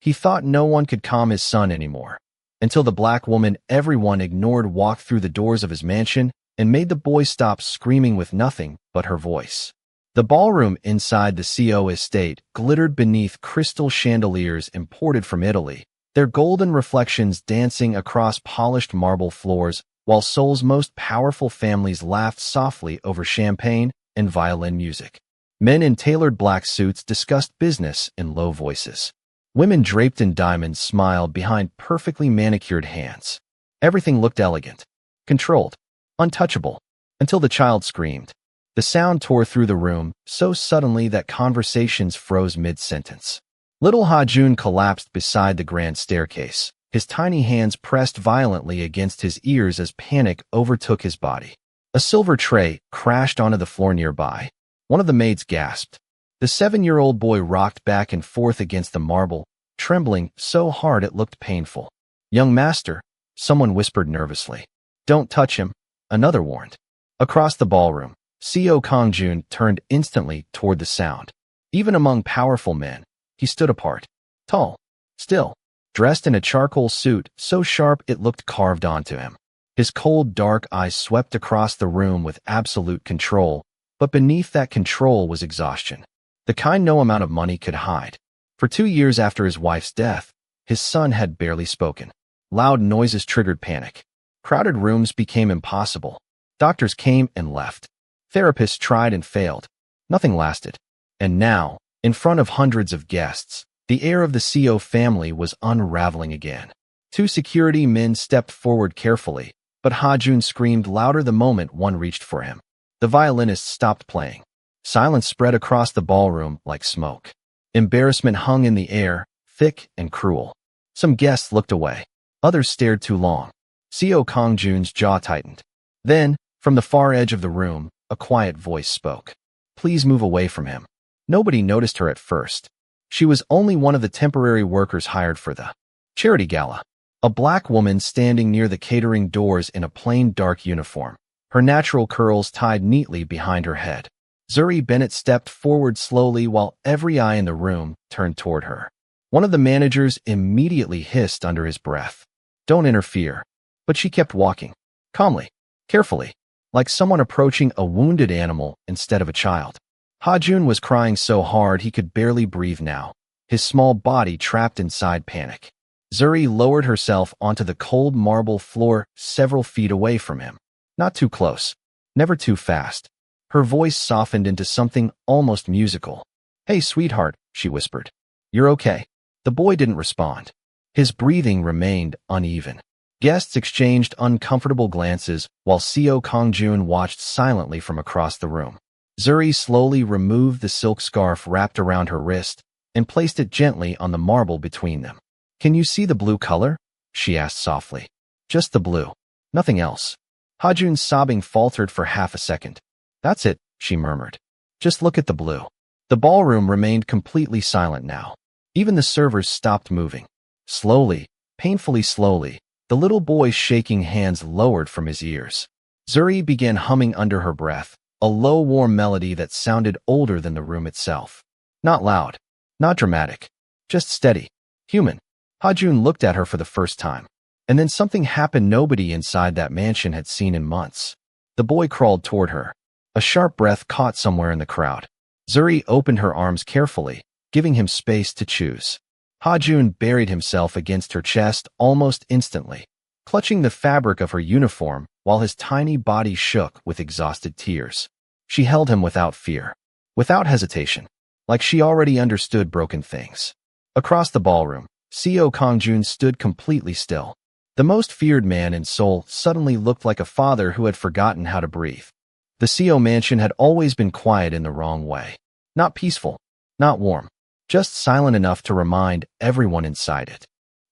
He thought no one could calm his son anymore, until the black woman everyone ignored walked through the doors of his mansion and made the boy stop screaming with nothing but her voice. The ballroom inside the CO estate glittered beneath crystal chandeliers imported from Italy, their golden reflections dancing across polished marble floors, while Seoul's most powerful families laughed softly over champagne and violin music. Men in tailored black suits discussed business in low voices. Women draped in diamonds smiled behind perfectly manicured hands. Everything looked elegant, controlled, untouchable, until the child screamed. The sound tore through the room so suddenly that conversations froze mid-sentence. Little Ha-jun collapsed beside the grand staircase, his tiny hands pressed violently against his ears as panic overtook his body. A silver tray crashed onto the floor nearby. One of the maids gasped. The 7-year-old boy rocked back and forth against the marble, trembling so hard it looked painful. "Young master," someone whispered nervously. "Don't touch him," another warned. Across the ballroom, Seo Kang-jun turned instantly toward the sound. Even among powerful men, he stood apart, tall, still, dressed in a charcoal suit so sharp it looked carved onto him. His cold, dark eyes swept across the room with absolute control, but beneath that control was exhaustion, the kind no amount of money could hide. For 2 years after his wife's death, his son had barely spoken. Loud noises triggered panic. Crowded rooms became impossible. Doctors came and left. Therapists tried and failed. Nothing lasted. And now, in front of hundreds of guests, the heir of the CO family was unraveling again. 2 security men stepped forward carefully, but Ha-jun screamed louder the moment one reached for him. The violinist stopped playing. Silence spread across the ballroom like smoke. Embarrassment hung in the air, thick and cruel. Some guests looked away. Others stared too long. Seo Kang-jun's jaw tightened. Then, from the far edge of the room, a quiet voice spoke. "Please move away from him." Nobody noticed her at first. She was only one of the temporary workers hired for the charity gala. A black woman standing near the catering doors in a plain dark uniform, her natural curls tied neatly behind her head. Zuri Bennett stepped forward slowly while every eye in the room turned toward her. One of the managers immediately hissed under his breath, "Don't interfere." But she kept walking, calmly, carefully, like someone approaching a wounded animal instead of a child. Ha-jun was crying so hard he could barely breathe now, his small body trapped inside panic. Zuri lowered herself onto the cold marble floor several feet away from him. Not too close, never too fast. Her voice softened into something almost musical. "Hey, sweetheart," she whispered. "You're okay." The boy didn't respond. His breathing remained uneven. Guests exchanged uncomfortable glances while Seo Kang-jun watched silently from across the room. Zuri slowly removed the silk scarf wrapped around her wrist and placed it gently on the marble between them. "Can you see the blue color?" she asked softly. "Just the blue. Nothing else." Ha-jun's sobbing faltered for half a second. "That's it," she murmured. "Just look at the blue." The ballroom remained completely silent now. Even the servers stopped moving. Slowly, painfully slowly, the little boy's shaking hands lowered from his ears. Zuri began humming under her breath, a low, warm melody that sounded older than the room itself. Not loud, not dramatic, just steady, human. Ha-jun looked at her for the first time, and then something happened nobody inside that mansion had seen in months. The boy crawled toward her. A sharp breath caught somewhere in the crowd. Zuri opened her arms carefully, giving him space to choose. Ha-jun buried himself against her chest almost instantly, clutching the fabric of her uniform while his tiny body shook with exhausted tears. She held him without fear, without hesitation, like she already understood broken things. Across the ballroom, Seo Kang-jun stood completely still. The most feared man in Seoul suddenly looked like a father who had forgotten how to breathe. The Seo mansion had always been quiet in the wrong way. Not peaceful, not warm, just silent enough to remind everyone inside it.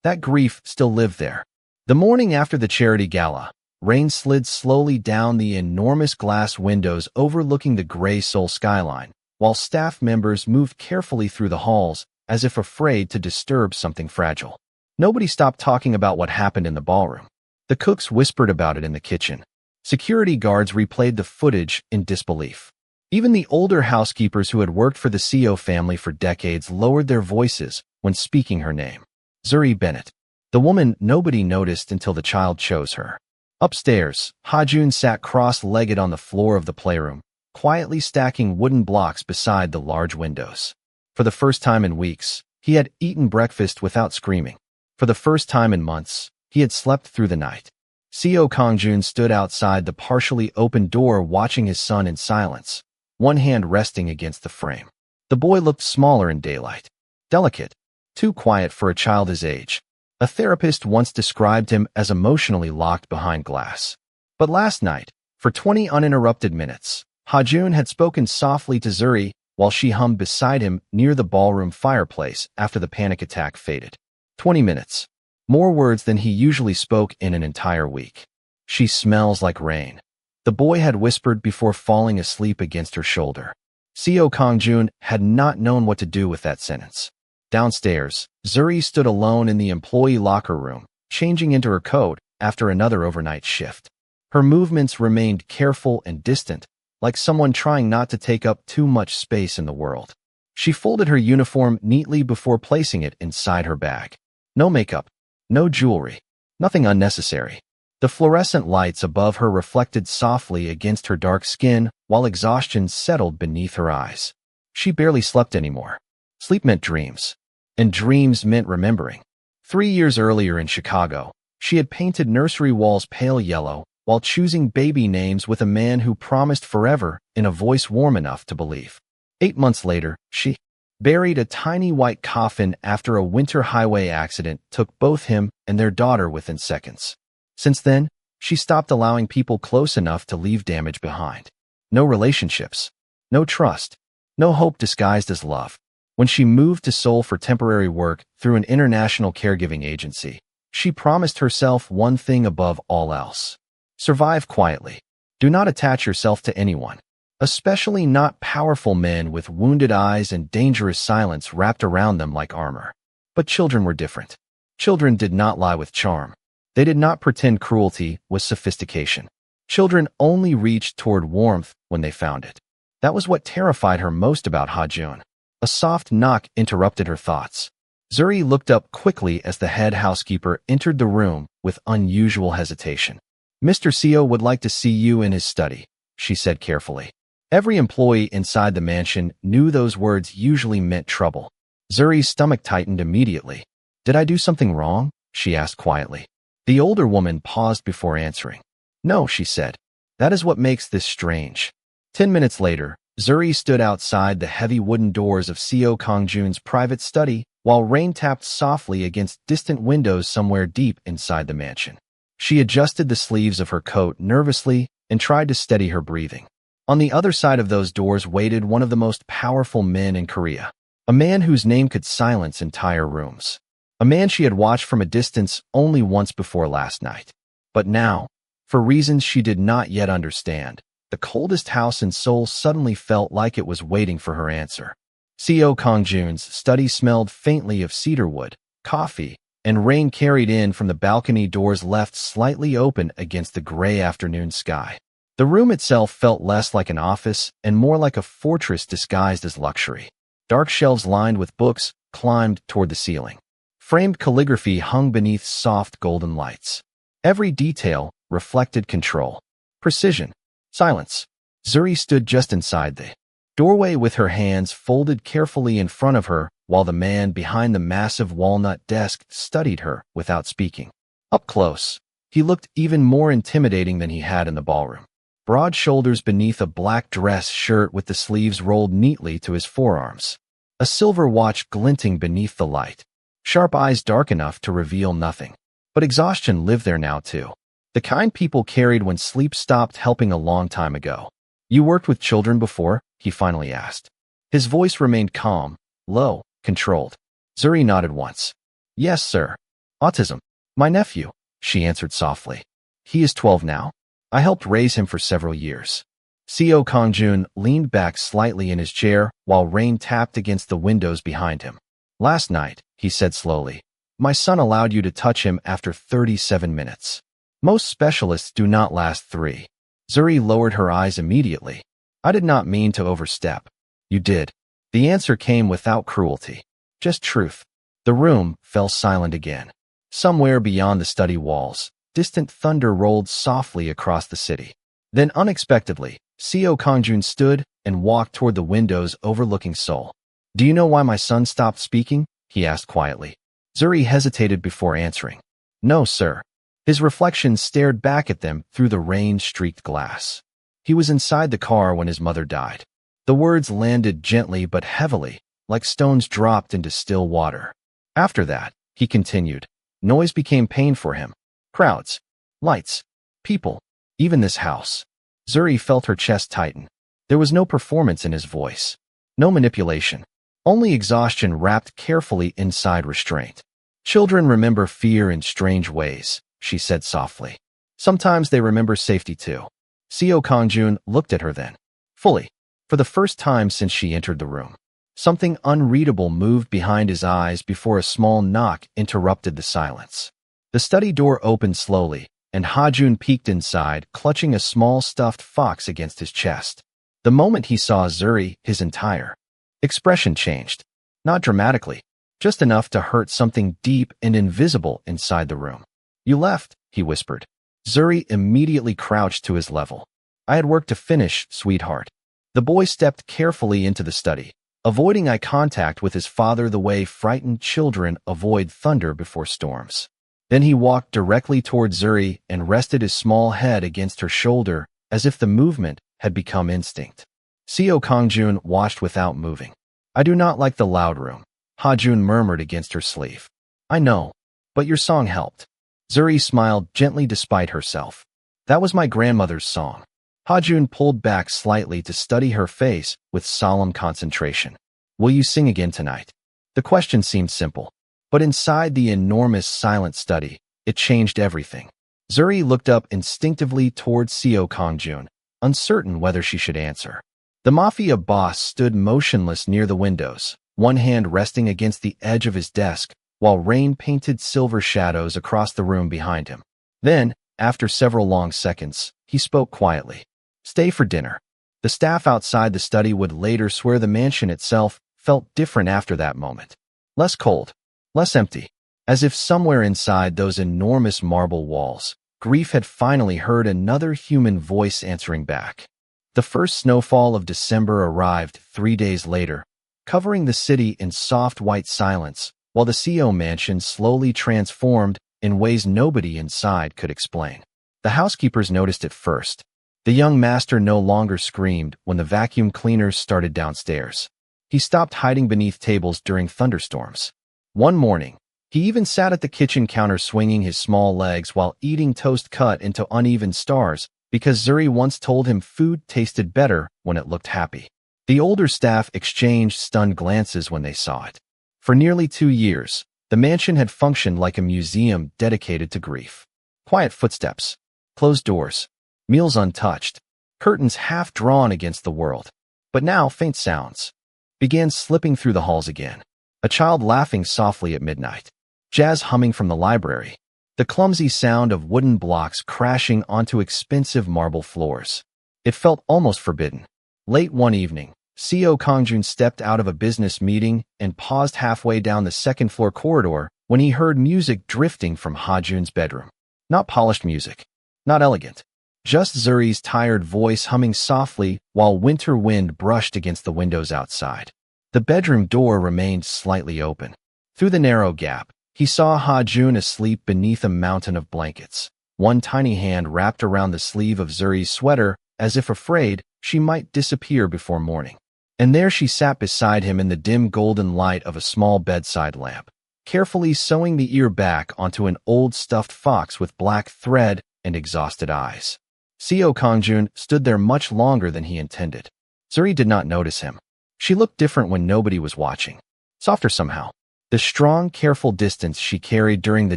That grief still lived there. The morning after the charity gala, rain slid slowly down the enormous glass windows overlooking the gray Seoul skyline, while staff members moved carefully through the halls as if afraid to disturb something fragile. Nobody stopped talking about what happened in the ballroom. The cooks whispered about it in the kitchen. Security guards replayed the footage in disbelief. Even the older housekeepers who had worked for the Seo family for decades lowered their voices when speaking her name. Zuri Bennett. The woman nobody noticed until the child chose her. Upstairs, Ha-jun sat cross-legged on the floor of the playroom, quietly stacking wooden blocks beside the large windows. For the first time in weeks, he had eaten breakfast without screaming. For the first time in months, he had slept through the night. Seo Kang-jun stood outside the partially open door watching his son in silence, one hand resting against the frame. The boy looked smaller in daylight. Delicate. Too quiet for a child his age. A therapist once described him as emotionally locked behind glass. But last night, for 20 uninterrupted minutes, Ha-jun had spoken softly to Zuri while she hummed beside him near the ballroom fireplace after the panic attack faded. 20 minutes. More words than he usually spoke in an entire week. She smells like rain. The boy had whispered before falling asleep against her shoulder. Seo Kang-jun had not known what to do with that sentence. Downstairs, Zuri stood alone in the employee locker room, changing into her coat after another overnight shift. Her movements remained careful and distant, like someone trying not to take up too much space in the world. She folded her uniform neatly before placing it inside her bag. No makeup, no jewelry, nothing unnecessary. The fluorescent lights above her reflected softly against her dark skin while exhaustion settled beneath her eyes. She barely slept anymore. Sleep meant dreams, and dreams meant remembering. 3 years earlier in Chicago, she had painted nursery walls pale yellow while choosing baby names with a man who promised forever in a voice warm enough to believe. 8 months later, she buried a tiny white coffin after a winter highway accident took both him and their daughter within seconds. Since then, she stopped allowing people close enough to leave damage behind. No relationships, no trust, no hope disguised as love. When she moved to Seoul for temporary work through an international caregiving agency, she promised herself one thing above all else. Survive quietly. Do not attach yourself to anyone, especially not powerful men with wounded eyes and dangerous silence wrapped around them like armor. But children were different. Children did not lie with charm. They did not pretend cruelty was sophistication. Children only reached toward warmth when they found it. That was what terrified her most about Ha-jun. A soft knock interrupted her thoughts. Zuri looked up quickly as the head housekeeper entered the room with unusual hesitation. "Mr. Seo would like to see you in his study," she said carefully. Every employee inside the mansion knew those words usually meant trouble. Zuri's stomach tightened immediately. "Did I do something wrong?" she asked quietly. The older woman paused before answering. "No," she said. "That is what makes this strange." 10 minutes later, Zuri stood outside the heavy wooden doors of Seo Kang-jun's private study while rain tapped softly against distant windows somewhere deep inside the mansion. She adjusted the sleeves of her coat nervously and tried to steady her breathing. On the other side of those doors waited one of the most powerful men in Korea, a man whose name could silence entire rooms, a man she had watched from a distance only once before last night. But now, for reasons she did not yet understand, the coldest house in Seoul suddenly felt like it was waiting for her answer. Seo Kang-jun's study smelled faintly of cedarwood, coffee, and rain carried in from the balcony doors left slightly open against the gray afternoon sky. The room itself felt less like an office and more like a fortress disguised as luxury. Dark shelves lined with books climbed toward the ceiling. Framed calligraphy hung beneath soft golden lights. Every detail reflected control, precision, silence. Zuri stood just inside the doorway with her hands folded carefully in front of her while the man behind the massive walnut desk studied her without speaking. Up close, he looked even more intimidating than he had in the ballroom. Broad shoulders beneath a black dress shirt with the sleeves rolled neatly to his forearms. A silver watch glinting beneath the light. Sharp eyes dark enough to reveal nothing. But exhaustion lived there now too. The kind people carried when sleep stopped helping a long time ago. "You worked with children before?" he finally asked. His voice remained calm, low, controlled. Zuri nodded once. "Yes, sir. Autism. My nephew," she answered softly. "He is 12 now. I helped raise him for several years." Seo Kang-jun leaned back slightly in his chair while rain tapped against the windows behind him. "Last night," he said slowly, "my son allowed you to touch him after 37 minutes. Most specialists do not last 3. Zuri lowered her eyes immediately. I did not mean to overstep. You did. The answer came without cruelty. Just truth. The room fell silent again. Somewhere beyond the study walls, distant thunder rolled softly across the city. Then unexpectedly, Seo Kongjun stood and walked toward the windows overlooking Seoul. Do you know why my son stopped speaking? He asked quietly. Zuri hesitated before answering. No, sir. His reflection stared back at them through the rain-streaked glass. He was inside the car when his mother died. The words landed gently but heavily, like stones dropped into still water. After that, he continued, noise became pain for him. Crowds, lights, people, even this house. Zuri felt her chest tighten. There was no performance in his voice. No manipulation. Only exhaustion wrapped carefully inside restraint. Children remember fear in strange ways, she said softly. Sometimes they remember safety too. Seo Kongjun looked at her then, fully, for the first time since she entered the room. Something unreadable moved behind his eyes before a small knock interrupted the silence. The study door opened slowly, and Hajun peeked inside, clutching a small stuffed fox against his chest. The moment he saw Zuri, his entire expression changed. Not dramatically, just enough to hurt something deep and invisible inside the room. You left, he whispered. Zuri immediately crouched to his level. I had work to finish, sweetheart. The boy stepped carefully into the study, avoiding eye contact with his father the way frightened children avoid thunder before storms. Then he walked directly toward Zuri and rested his small head against her shoulder as if the movement had become instinct. Seo Kongjun watched without moving. I do not like the loud room, Hajun murmured against her sleeve. I know, but your song helped. Zuri smiled gently despite herself. That was my grandmother's song. Hajun pulled back slightly to study her face with solemn concentration. Will you sing again tonight? The question seemed simple, but inside the enormous silent study, it changed everything. Zuri looked up instinctively towards Seo Kongjun, uncertain whether she should answer. The mafia boss stood motionless near the windows, one hand resting against the edge of his desk, while rain painted silver shadows across the room behind him. Then, after several long seconds, he spoke quietly. Stay for dinner. The staff outside the study would later swear the mansion itself felt different after that moment. Less cold, less empty, as if somewhere inside those enormous marble walls, grief had finally heard another human voice answering back. The first snowfall of December arrived 3 days later, covering the city in soft white silence, while the Seo mansion slowly transformed in ways nobody inside could explain. The housekeepers noticed it first. The young master no longer screamed when the vacuum cleaners started downstairs. He stopped hiding beneath tables during thunderstorms. One morning, he even sat at the kitchen counter swinging his small legs while eating toast cut into uneven stars, because Zuri once told him food tasted better when it looked happy. The older staff exchanged stunned glances when they saw it. For nearly 2 years, the mansion had functioned like a museum dedicated to grief. Quiet footsteps, closed doors, meals untouched, curtains half drawn against the world. But now faint sounds began slipping through the halls again. A child laughing softly at midnight, jazz humming from the library, the clumsy sound of wooden blocks crashing onto expensive marble floors. It felt almost forbidden. Late one evening, Seo Kongjun stepped out of a business meeting and paused halfway down the second-floor corridor when he heard music drifting from Hajun's bedroom. Not polished music, not elegant, just Zuri's tired voice humming softly while winter wind brushed against the windows outside. The bedroom door remained slightly open. Through the narrow gap, he saw Hajun asleep beneath a mountain of blankets, one tiny hand wrapped around the sleeve of Zuri's sweater as if afraid she might disappear before morning. And there she sat beside him in the dim golden light of a small bedside lamp, carefully sewing the ear back onto an old stuffed fox with black thread and exhausted eyes. Seo Kongjun stood there much longer than he intended. Zuri did not notice him. She looked different when nobody was watching. Softer somehow. The strong, careful distance she carried during the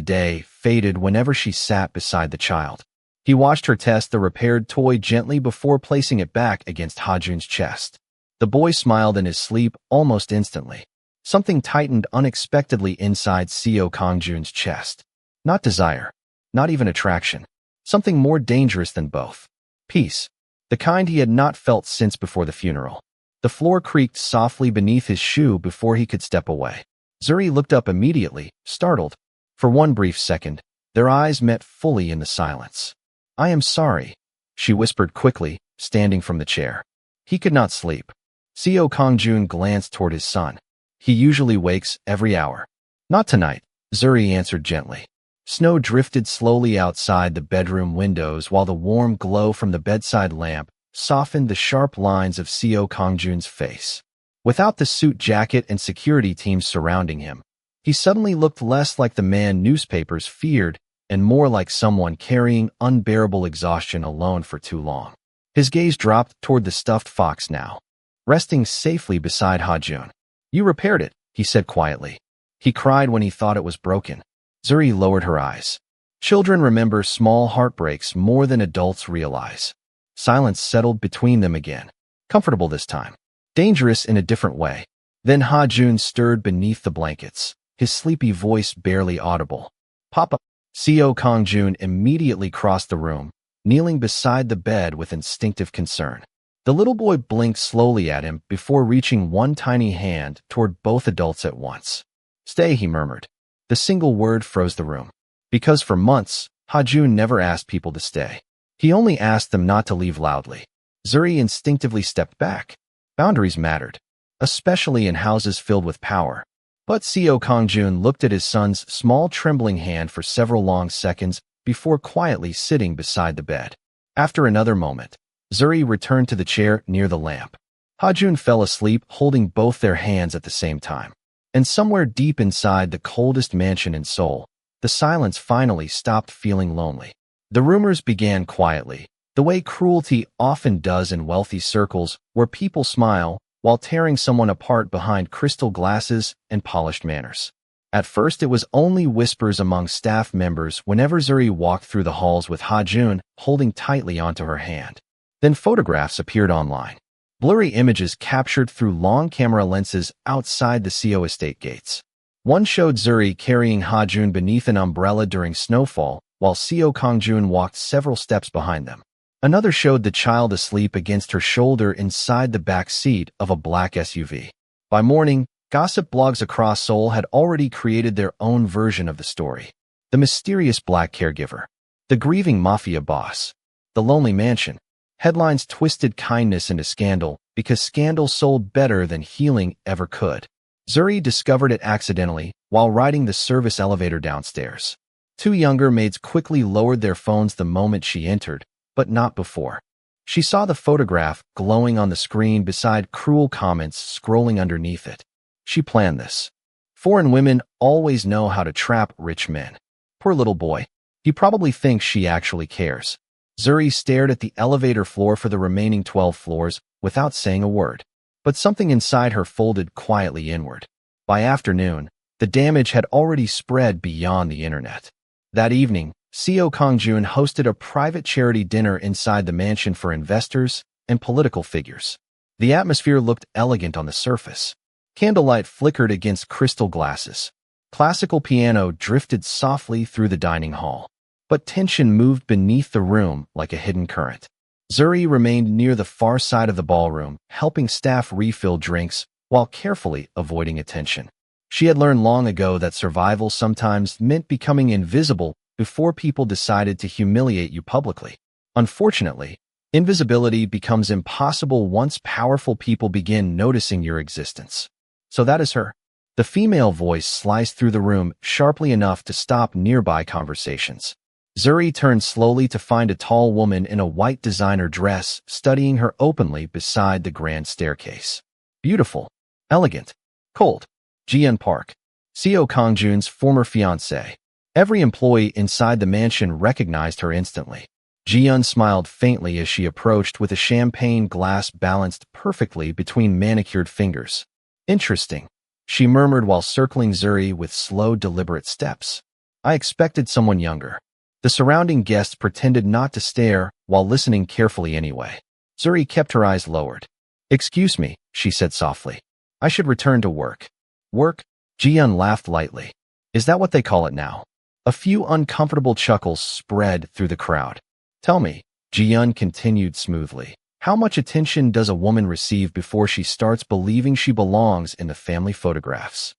day faded whenever she sat beside the child. He watched her test the repaired toy gently before placing it back against Hajun's chest. The boy smiled in his sleep almost instantly. Something tightened unexpectedly inside Seo Kongjun's chest. Not desire, not even attraction. Something more dangerous than both. Peace. the kind he had not felt since before the funeral. The floor creaked softly beneath his shoe before he could step away. Zuri looked up immediately, startled. For one brief second, their eyes met fully in the silence. "I am sorry," she whispered quickly, standing from the chair. He could not sleep. Seo Kongjun glanced toward his son. "He usually wakes every hour." "Not tonight," Zuri answered gently. Snow drifted slowly outside the bedroom windows while the warm glow from the bedside lamp softened the sharp lines of Seo Kongjun's face. Without the suit jacket and security teams surrounding him, he suddenly looked less like the man newspapers feared and more like someone carrying unbearable exhaustion alone for too long. His gaze dropped toward the stuffed fox now, resting safely beside Ha-jun. "You repaired it," he said quietly. "He cried when he thought it was broken." Zuri lowered her eyes. Children remember small heartbreaks more than adults realize. Silence settled between them again, comfortable this time, dangerous in a different way. Then Ha-jun stirred beneath the blankets, his sleepy voice barely audible. "Papa." Seo Kongjun immediately crossed the room, kneeling beside the bed with instinctive concern. The little boy blinked slowly at him before reaching one tiny hand toward both adults at once. "Stay," he murmured. The single word froze the room. Because for months, Ha-jun never asked people to stay. He only asked them not to leave loudly. Zuri instinctively stepped back. Boundaries mattered, especially in houses filled with power. But Seo Kongjun looked at his son's small trembling hand for several long seconds before quietly sitting beside the bed. After another moment, Zuri returned to the chair near the lamp. Ha-jun fell asleep holding both their hands at the same time. And somewhere deep inside the coldest mansion in Seoul, the silence finally stopped feeling lonely. The rumors began quietly, the way cruelty often does in wealthy circles where people smile while tearing someone apart behind crystal glasses and polished manners. At first, it was only whispers among staff members whenever Zuri walked through the halls with Ha-jun holding tightly onto her hand. Then photographs appeared online. Blurry images captured through long camera lenses outside the Seo estate gates. One showed Zuri carrying Ha-jun beneath an umbrella during snowfall, while Seo Kongjun walked several steps behind them. Another showed the child asleep against her shoulder inside the back seat of a black SUV. By morning, gossip blogs across Seoul had already created their own version of the story. The mysterious black caregiver, the grieving mafia boss, the lonely mansion. Headlines twisted kindness into scandal because scandal sold better than healing ever could. Zuri discovered it accidentally while riding the service elevator downstairs. Two younger maids quickly lowered their phones the moment she entered, but not before. She saw the photograph glowing on the screen beside cruel comments scrolling underneath it. She planned this. Foreign women always know how to trap rich men. Poor little boy. He probably thinks she actually cares. Zuri stared at the elevator floor for the remaining 12 floors without saying a word. But something inside her folded quietly inward. By afternoon, the damage had already spread beyond the internet. That evening, Seo Kongjun hosted a private charity dinner inside the mansion for investors and political figures. The atmosphere looked elegant on the surface. Candlelight flickered against crystal glasses. Classical piano drifted softly through the dining hall. But tension moved beneath the room like a hidden current. Zuri remained near the far side of the ballroom, helping staff refill drinks while carefully avoiding attention. She had learned long ago that survival sometimes meant becoming invisible before people decided to humiliate you publicly. Unfortunately, invisibility becomes impossible once powerful people begin noticing your existence. So that is her. The female voice sliced through the room sharply enough to stop nearby conversations. Zuri turned slowly to find a tall woman in a white designer dress studying her openly beside the grand staircase. Beautiful, elegant, cold. Jian Park, Seo Kongjun's former fiancée. Every employee inside the mansion recognized her instantly. Jian smiled faintly as she approached with a champagne glass balanced perfectly between manicured fingers. Interesting, she murmured while circling Zuri with slow, deliberate steps. I expected someone younger. The surrounding guests pretended not to stare while listening carefully anyway. Zuri kept her eyes lowered. Excuse me, she said softly. I should return to work. Work? Jian laughed lightly. Is that what they call it now? A few uncomfortable chuckles spread through the crowd. Tell me, Ji-yeon continued smoothly. How much attention does a woman receive before she starts believing she belongs in the family photographs?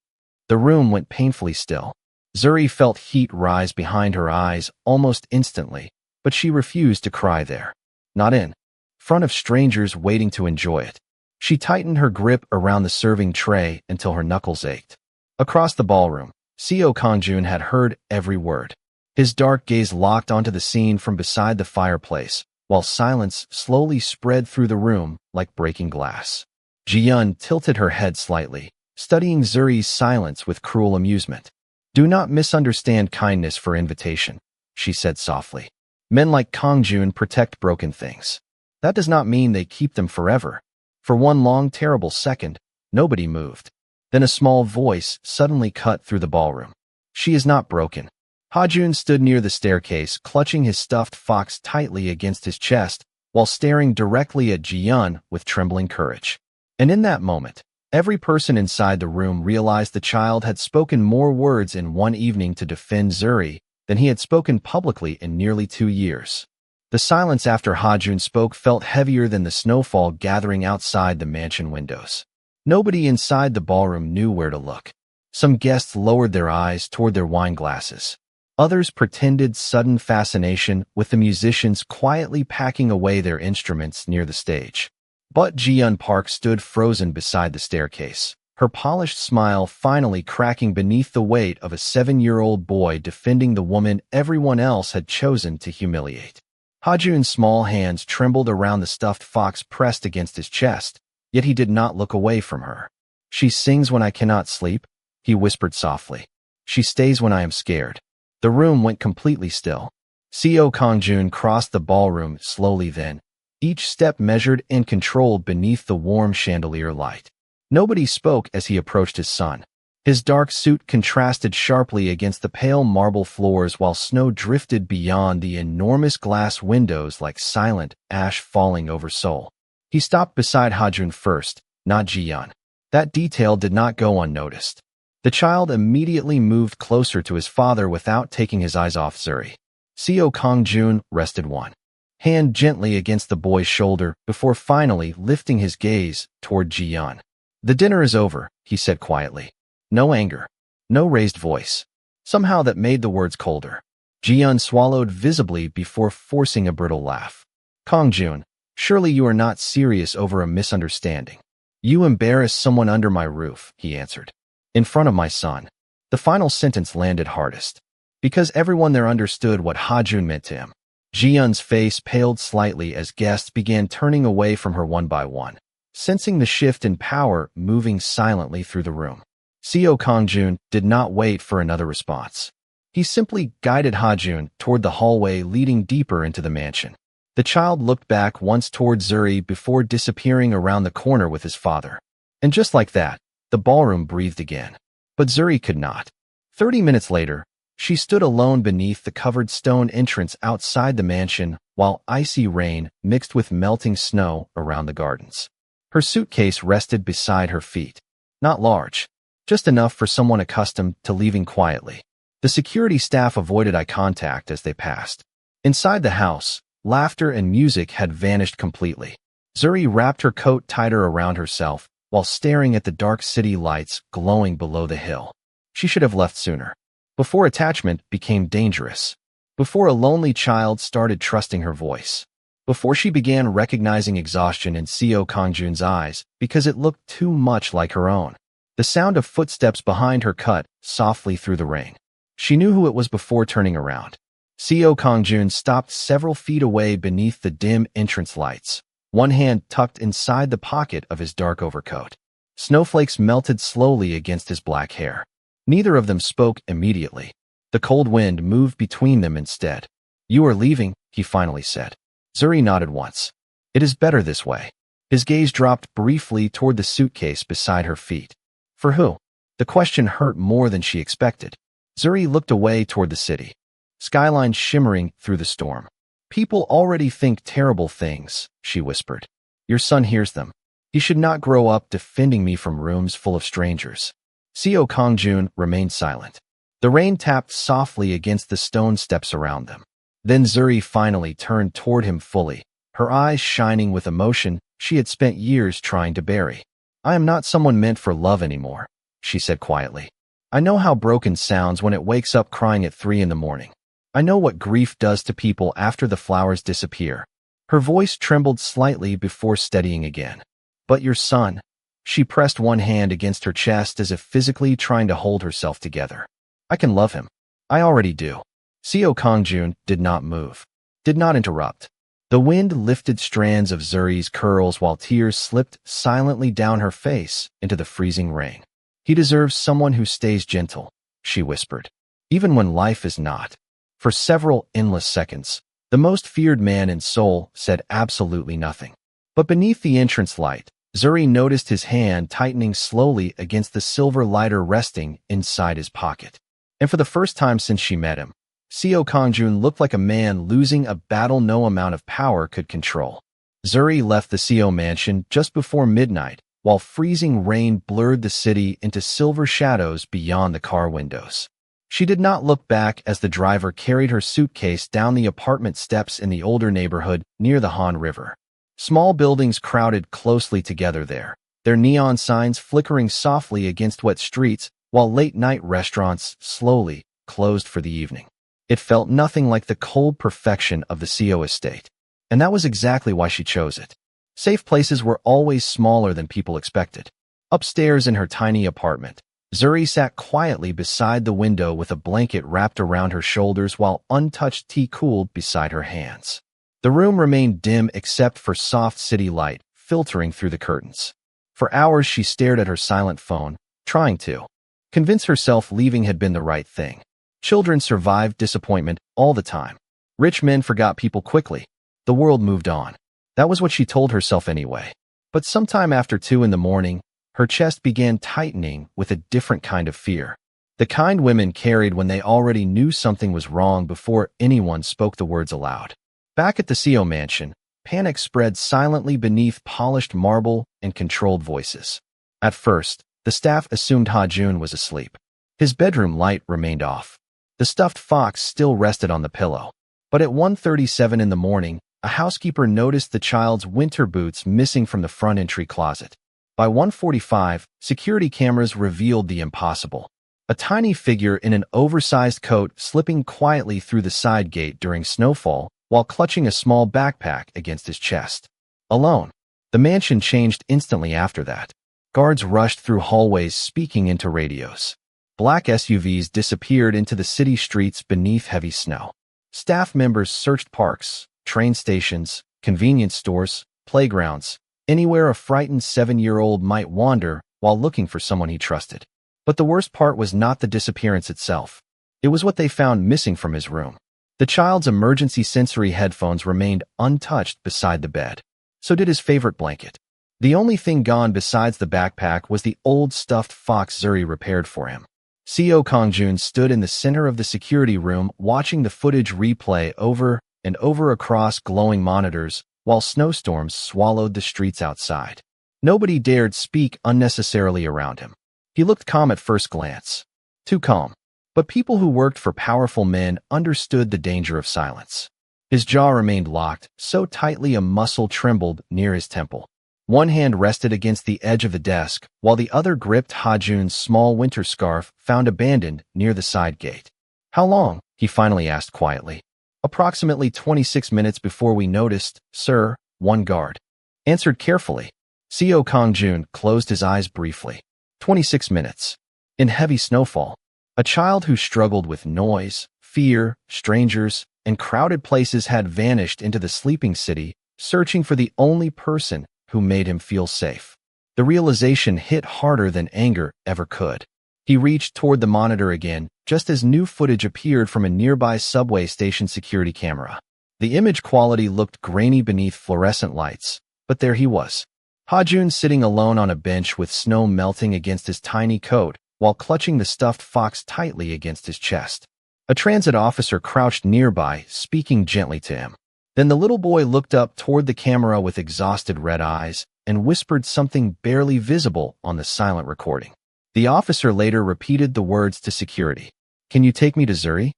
The room went painfully still. Zuri felt heat rise behind her eyes almost instantly, but she refused to cry there. Not in front of strangers waiting to enjoy it. She tightened her grip around the serving tray until her knuckles ached. Across the ballroom, Seo Kang-joon had heard every word. His dark gaze locked onto the scene from beside the fireplace, while silence slowly spread through the room like breaking glass. Ji-yeon tilted her head slightly, studying Zuri's silence with cruel amusement. "Do not misunderstand kindness for invitation," she said softly. "Men like Kang-joon protect broken things. That does not mean they keep them forever." For one long, terrible second, nobody moved. Then a small voice suddenly cut through the ballroom. "She is not broken." Ha-joon stood near the staircase, clutching his stuffed fox tightly against his chest while staring directly at Ji-yeon with trembling courage. And in that moment, every person inside the room realized the child had spoken more words in one evening to defend Zuri than he had spoken publicly in nearly 2 years. The silence after Ha-joon spoke felt heavier than the snowfall gathering outside the mansion windows. Nobody inside the ballroom knew where to look. Some guests lowered their eyes toward their wine glasses. Others pretended sudden fascination with the musicians quietly packing away their instruments near the stage. But Ji-yeon Park stood frozen beside the staircase, her polished smile finally cracking beneath the weight of a 7-year-old boy defending the woman everyone else had chosen to humiliate. Ha-joon's small hands trembled around the stuffed fox pressed against his chest, yet he did not look away from her. "She sings when I cannot sleep," he whispered softly. "She stays when I am scared." The room went completely still. Seo Kang-joon crossed the ballroom slowly then, each step measured and controlled beneath the warm chandelier light. Nobody spoke as he approached his son. His dark suit contrasted sharply against the pale marble floors while snow drifted beyond the enormous glass windows like silent ash falling over Seoul. He stopped beside Ha-joon first, not Ji-yeon. That detail did not go unnoticed. The child immediately moved closer to his father without taking his eyes off Zuri. Seo Kang-joon rested one hand gently against the boy's shoulder before finally lifting his gaze toward Ji-yeon. "The dinner is over," he said quietly. No anger, no raised voice. Somehow that made the words colder. Ji-yeon swallowed visibly before forcing a brittle laugh. "Kang-joon, surely you are not serious over a misunderstanding." "You embarrass someone under my roof," he answered. "In front of my son." The final sentence landed hardest, because everyone there understood what Ha-joon meant to him. Ji-yeon's face paled slightly as guests began turning away from her one by one, sensing the shift in power moving silently through the room. Seo Kang-joon did not wait for another response. He simply guided Ha-joon toward the hallway leading deeper into the mansion. The child looked back once toward Zuri before disappearing around the corner with his father. And just like that, the ballroom breathed again. But Zuri could not. 30 minutes later, she stood alone beneath the covered stone entrance outside the mansion while icy rain mixed with melting snow around the gardens. Her suitcase rested beside her feet. Not large, just enough for someone accustomed to leaving quietly. The security staff avoided eye contact as they passed. Inside the house, laughter and music had vanished completely. Zuri wrapped her coat tighter around herself while staring at the dark city lights glowing below the hill. She should have left sooner. Before attachment became dangerous. Before a lonely child started trusting her voice. Before she began recognizing exhaustion in Seo Kang-joon's eyes because it looked too much like her own. The sound of footsteps behind her cut softly through the rain. She knew who it was before turning around. Seo Kang-joon stopped several feet away beneath the dim entrance lights, one hand tucked inside the pocket of his dark overcoat. Snowflakes melted slowly against his black hair. Neither of them spoke immediately. The cold wind moved between them instead. "You are leaving," he finally said. Zuri nodded once. "It is better this way." His gaze dropped briefly toward the suitcase beside her feet. For who? The question hurt more than she expected. Zuri looked away toward the city. Skyline shimmering through the storm. "People already think terrible things," she whispered. "Your son hears them. He should not grow up defending me from rooms full of strangers." Seo Kang-joon remained silent. The rain tapped softly against the stone steps around them. Then Zuri finally turned toward him fully, her eyes shining with emotion she had spent years trying to bury. "I am not someone meant for love anymore," she said quietly. "I know how broken sounds when it wakes up crying at 3 in the morning. I know what grief does to people after the flowers disappear." Her voice trembled slightly before steadying again. "But your son." She pressed one hand against her chest as if physically trying to hold herself together. "I can love him. I already do." Seo Kongjun did not move, did not interrupt. The wind lifted strands of Zuri's curls while tears slipped silently down her face into the freezing rain. "He deserves someone who stays gentle," she whispered, "even when life is not." For several endless seconds, the most feared man in Seoul said absolutely nothing. But beneath the entrance light, Zuri noticed his hand tightening slowly against the silver lighter resting inside his pocket. And for the first time since she met him, Seo Kongjun looked like a man losing a battle no amount of power could control. Zuri left the Seo mansion just before midnight, while freezing rain blurred the city into silver shadows beyond the car windows. She did not look back as the driver carried her suitcase down the apartment steps in the older neighborhood near the Han River. Small buildings crowded closely together there, their neon signs flickering softly against wet streets, while late-night restaurants slowly closed for the evening. It felt nothing like the cold perfection of the Seo estate, and that was exactly why she chose it. Safe places were always smaller than people expected. Upstairs in her tiny apartment, Zuri sat quietly beside the window with a blanket wrapped around her shoulders while untouched tea cooled beside her hands. The room remained dim except for soft city light filtering through the curtains. For hours she stared at her silent phone, trying to convince herself leaving had been the right thing. Children survived disappointment all the time. Rich men forgot people quickly. The world moved on. That was what she told herself anyway. But sometime after 2 in the morning, her chest began tightening with a different kind of fear. The kind women carried when they already knew something was wrong before anyone spoke the words aloud. Back at the Seo mansion, panic spread silently beneath polished marble and controlled voices. At first, the staff assumed Ha-jun was asleep. His bedroom light remained off. The stuffed fox still rested on the pillow. But at 1:37 in the morning, a housekeeper noticed the child's winter boots missing from the front entry closet. By 1:45, security cameras revealed the impossible. A tiny figure in an oversized coat slipping quietly through the side gate during snowfall while clutching a small backpack against his chest. Alone. The mansion changed instantly after that. Guards rushed through hallways speaking into radios. Black SUVs disappeared into the city streets beneath heavy snow. Staff members searched parks, train stations, convenience stores, playgrounds, anywhere a frightened 7-year-old might wander while looking for someone he trusted. But the worst part was not the disappearance itself. It was what they found missing from his room. The child's emergency sensory headphones remained untouched beside the bed. So did his favorite blanket. The only thing gone besides the backpack was the old stuffed fox Zuri repaired for him. Seo Kongjun stood in the center of the security room watching the footage replay over and over across glowing monitors while snowstorms swallowed the streets outside. Nobody dared speak unnecessarily around him. He looked calm at first glance. Too calm. But people who worked for powerful men understood the danger of silence. His jaw remained locked, so tightly a muscle trembled near his temple. One hand rested against the edge of the desk, while the other gripped Ha-jun's small winter scarf found abandoned near the side gate. "How long?" he finally asked quietly. "Approximately 26 minutes before we noticed, sir," one guard answered carefully. Seo Kongjun closed his eyes briefly. 26 minutes. In heavy snowfall. A child who struggled with noise, fear, strangers, and crowded places had vanished into the sleeping city, searching for the only person who made him feel safe. The realization hit harder than anger ever could. He reached toward the monitor again, just as new footage appeared from a nearby subway station security camera. The image quality looked grainy beneath fluorescent lights, but there he was. Ha-jun sitting alone on a bench with snow melting against his tiny coat, while clutching the stuffed fox tightly against his chest. A transit officer crouched nearby, speaking gently to him. Then the little boy looked up toward the camera with exhausted red eyes and whispered something barely visible on the silent recording. The officer later repeated the words to security. "Can you take me to Zuri?"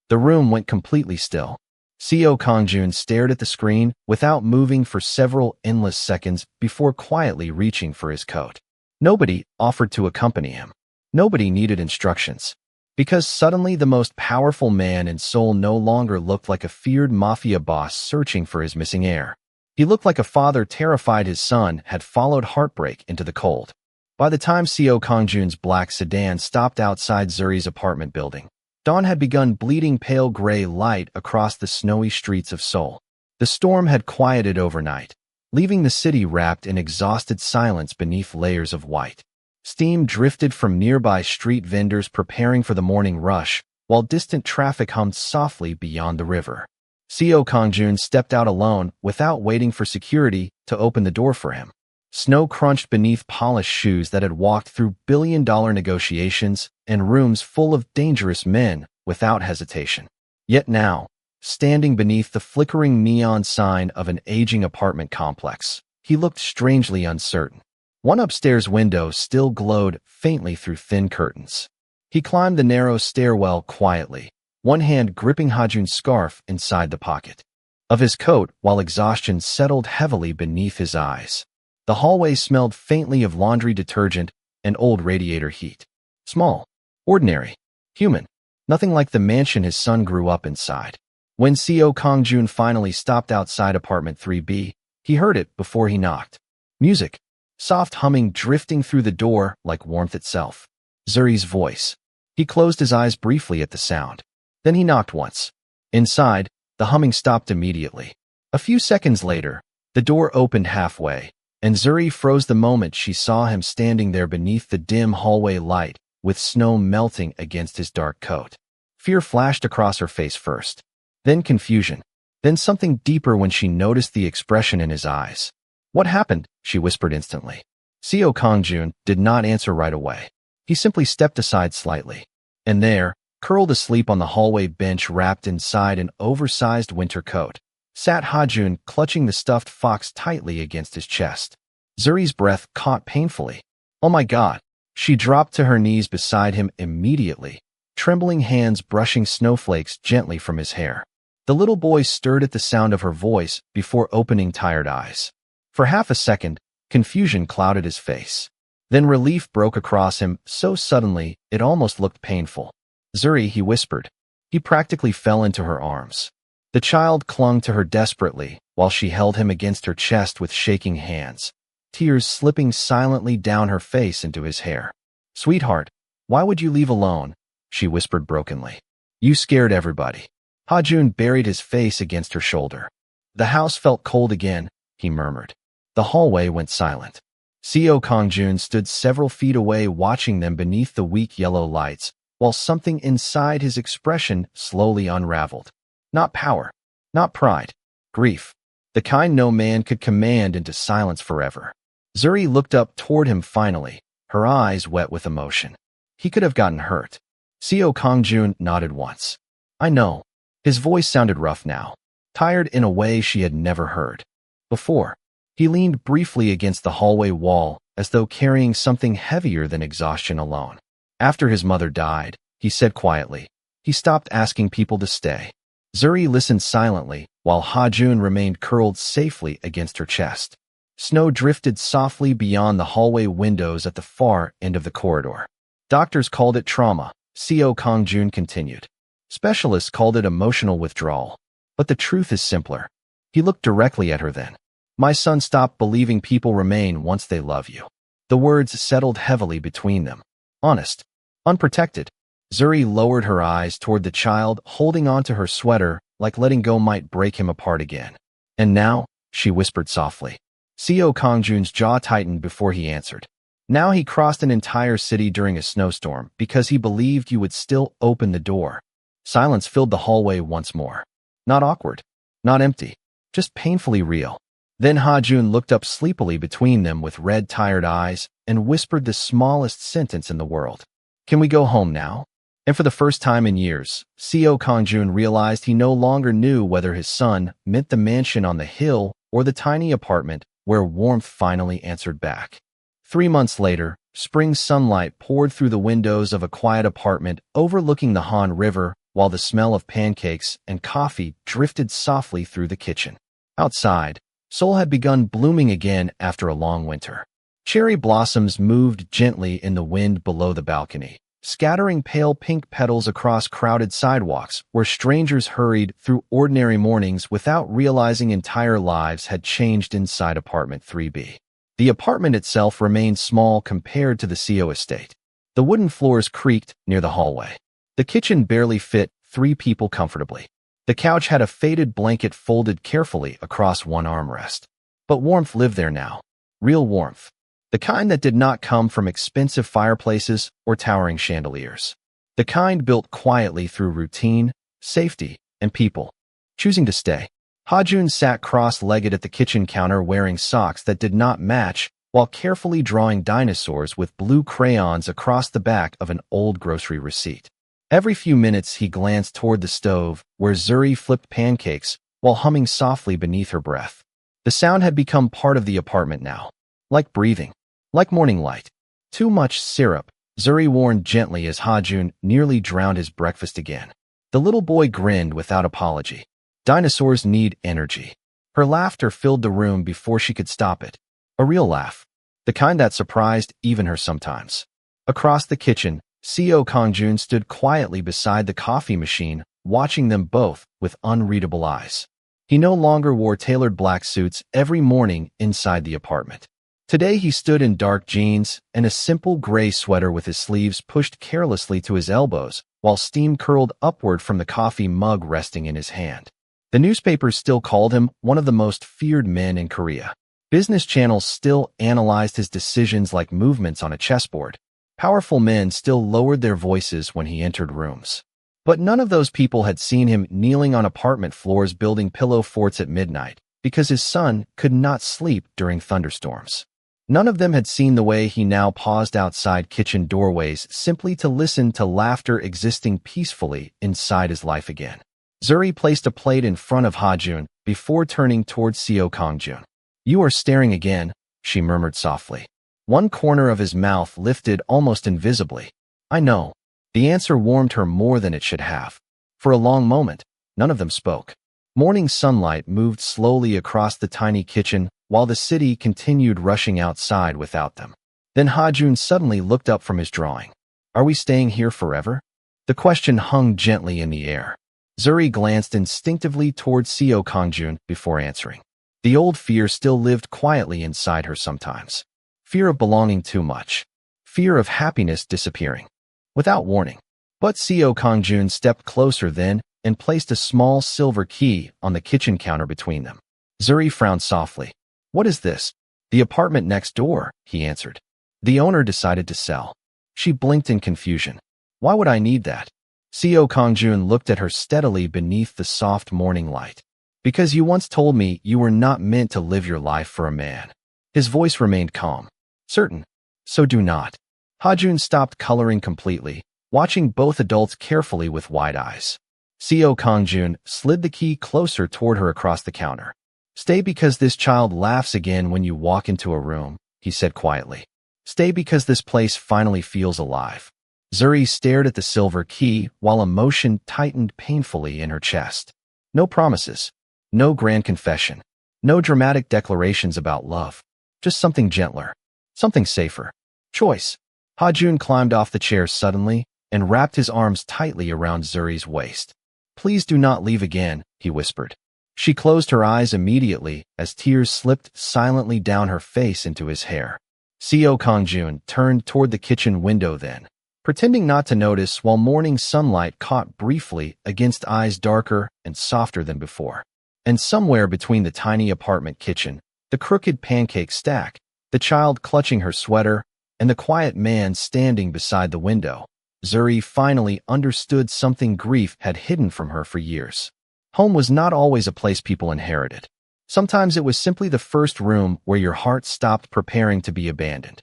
The room went completely still. Seo Kongjun stared at the screen without moving for several endless seconds before quietly reaching for his coat. Nobody offered to accompany him. Nobody needed instructions. Because suddenly the most powerful man in Seoul no longer looked like a feared mafia boss searching for his missing heir. He looked like a father terrified his son had followed heartbreak into the cold. By the time Seo Kongjun's black sedan stopped outside Zuri's apartment building, dawn had begun bleeding pale gray light across the snowy streets of Seoul. The storm had quieted overnight, leaving the city wrapped in exhausted silence beneath layers of white. Steam drifted from nearby street vendors preparing for the morning rush, while distant traffic hummed softly beyond the river. Seo Kongjun stepped out alone without waiting for security to open the door for him. Snow crunched beneath polished shoes that had walked through billion-dollar negotiations and rooms full of dangerous men without hesitation. Yet now, standing beneath the flickering neon sign of an aging apartment complex, he looked strangely uncertain. One upstairs window still glowed faintly through thin curtains. He climbed the narrow stairwell quietly, one hand gripping Hajun's scarf inside the pocket of his coat while exhaustion settled heavily beneath his eyes. The hallway smelled faintly of laundry detergent and old radiator heat. Small, ordinary, human, nothing like the mansion his son grew up inside. When Seo Kongjun finally stopped outside apartment 3B, he heard it before he knocked. Music, soft humming drifting through the door like warmth itself. Zuri's voice. He closed his eyes briefly at the sound. Then he knocked once. Inside, the humming stopped immediately. A few seconds later, the door opened halfway, and Zuri froze the moment she saw him standing there beneath the dim hallway light, with snow melting against his dark coat. Fear flashed across her face first, then confusion, then something deeper when she noticed the expression in his eyes. "What happened?" she whispered instantly. Seo Kongjun did not answer right away. He simply stepped aside slightly. And there, curled asleep on the hallway bench wrapped inside an oversized winter coat, sat Hajun clutching the stuffed fox tightly against his chest. Zuri's breath caught painfully. "Oh my God!" She dropped to her knees beside him immediately, trembling hands brushing snowflakes gently from his hair. The little boy stirred at the sound of her voice before opening tired eyes. For half a second, confusion clouded his face. Then relief broke across him so suddenly it almost looked painful. "Zuri," he whispered. He practically fell into her arms. The child clung to her desperately while she held him against her chest with shaking hands, tears slipping silently down her face into his hair. "Sweetheart, why would you leave alone?" she whispered brokenly. "You scared everybody." Hajun buried his face against her shoulder. "The house felt cold again," he murmured. The hallway went silent. Seo Kongjun stood several feet away watching them beneath the weak yellow lights, while something inside his expression slowly unraveled. Not power, not pride, grief, the kind no man could command into silence forever. Zuri looked up toward him finally, her eyes wet with emotion. He could have gotten hurt. Seo Kongjun nodded once. "I know." His voice sounded rough now, tired in a way she had never heard before. He leaned briefly against the hallway wall as though carrying something heavier than exhaustion alone. "After his mother died," he said quietly, he stopped asking people to stay. Zuri listened silently while Hajun remained curled safely against her chest. Snow drifted softly beyond the hallway windows at the far end of the corridor. "Doctors called it trauma," Seo Kongjun continued. "Specialists called it emotional withdrawal. But the truth is simpler." He looked directly at her then. "My son stopped believing people remain once they love you." The words settled heavily between them. Honest. Unprotected. Zuri lowered her eyes toward the child, holding onto her sweater like letting go might break him apart again. "And now?" she whispered softly. Seo Kongjun's jaw tightened before he answered. "Now he crossed an entire city during a snowstorm because he believed you would still open the door." Silence filled the hallway once more. Not awkward. Not empty. Just painfully real. Then Hajun looked up sleepily between them with red, tired eyes and whispered the smallest sentence in the world. "Can we go home now?" And for the first time in years, Seo Kongjun realized he no longer knew whether his son meant the mansion on the hill or the tiny apartment where warmth finally answered back. 3 months later, spring sunlight poured through the windows of a quiet apartment overlooking the Han River while the smell of pancakes and coffee drifted softly through the kitchen. Outside, Seoul had begun blooming again after a long winter. Cherry blossoms moved gently in the wind below the balcony, scattering pale pink petals across crowded sidewalks where strangers hurried through ordinary mornings without realizing entire lives had changed inside apartment 3B. The apartment itself remained small compared to the CO estate. The wooden floors creaked near the hallway. The kitchen barely fit 3 people comfortably. The couch had a faded blanket folded carefully across one armrest. But warmth lived there now. Real warmth. The kind that did not come from expensive fireplaces or towering chandeliers. The kind built quietly through routine, safety, and people. Choosing to stay, Ha-jun sat cross-legged at the kitchen counter wearing socks that did not match while carefully drawing dinosaurs with blue crayons across the back of an old grocery receipt. Every few minutes he glanced toward the stove where Zuri flipped pancakes while humming softly beneath her breath. The sound had become part of the apartment now. Like breathing. Like morning light. Too much syrup, Zuri warned gently as Ha-jun nearly drowned his breakfast again. The little boy grinned without apology. Dinosaurs need energy. Her laughter filled the room before she could stop it. A real laugh. The kind that surprised even her sometimes. Across the kitchen, Seo Kang-jun stood quietly beside the coffee machine, watching them both with unreadable eyes. He no longer wore tailored black suits every morning inside the apartment. Today he stood in dark jeans and a simple gray sweater with his sleeves pushed carelessly to his elbows, while steam curled upward from the coffee mug resting in his hand. The newspapers still called him one of the most feared men in Korea. Business channels still analyzed his decisions like movements on a chessboard. Powerful men still lowered their voices when he entered rooms. But none of those people had seen him kneeling on apartment floors building pillow forts at midnight because his son could not sleep during thunderstorms. None of them had seen the way he now paused outside kitchen doorways simply to listen to laughter existing peacefully inside his life again. Zuri placed a plate in front of Ha-jun before turning towards Seo Kang-jun. "You are staring again," she murmured softly. One corner of his mouth lifted almost invisibly. "I know." The answer warmed her more than it should have. For a long moment, none of them spoke. Morning sunlight moved slowly across the tiny kitchen while the city continued rushing outside without them. Then Ha-jun suddenly looked up from his drawing. "Are we staying here forever?" The question hung gently in the air. Zuri glanced instinctively towards Seo Kang-jun before answering. The old fear still lived quietly inside her sometimes. Fear of belonging too much. Fear of happiness disappearing. Without warning. But Seo Kang-jun stepped closer then and placed a small silver key on the kitchen counter between them. Zuri frowned softly. "What is this?" "The apartment next door," he answered. "The owner decided to sell." She blinked in confusion. "Why would I need that?" Seo Kang-jun looked at her steadily beneath the soft morning light. "Because you once told me you were not meant to live your life for a man." His voice remained calm. "Certain. So do not." Ha-jun stopped coloring completely, watching both adults carefully with wide eyes. Seo Kang-jun slid the key closer toward her across the counter. "Stay because this child laughs again when you walk into a room," he said quietly. "Stay because this place finally feels alive." Zuri stared at the silver key while emotion tightened painfully in her chest. No promises. No grand confession. No dramatic declarations about love. Just something gentler. Something safer. Choice. Ha-jun climbed off the chair suddenly and wrapped his arms tightly around Zuri's waist. "Please do not leave again," he whispered. She closed her eyes immediately as tears slipped silently down her face into his hair. Seo Kang-jun turned toward the kitchen window then, pretending not to notice while morning sunlight caught briefly against eyes darker and softer than before. And somewhere between the tiny apartment kitchen, the crooked pancake stack, the child clutching her sweater, and the quiet man standing beside the window, Zuri finally understood something grief had hidden from her for years. Home was not always a place people inherited. Sometimes it was simply the first room where your heart stopped preparing to be abandoned.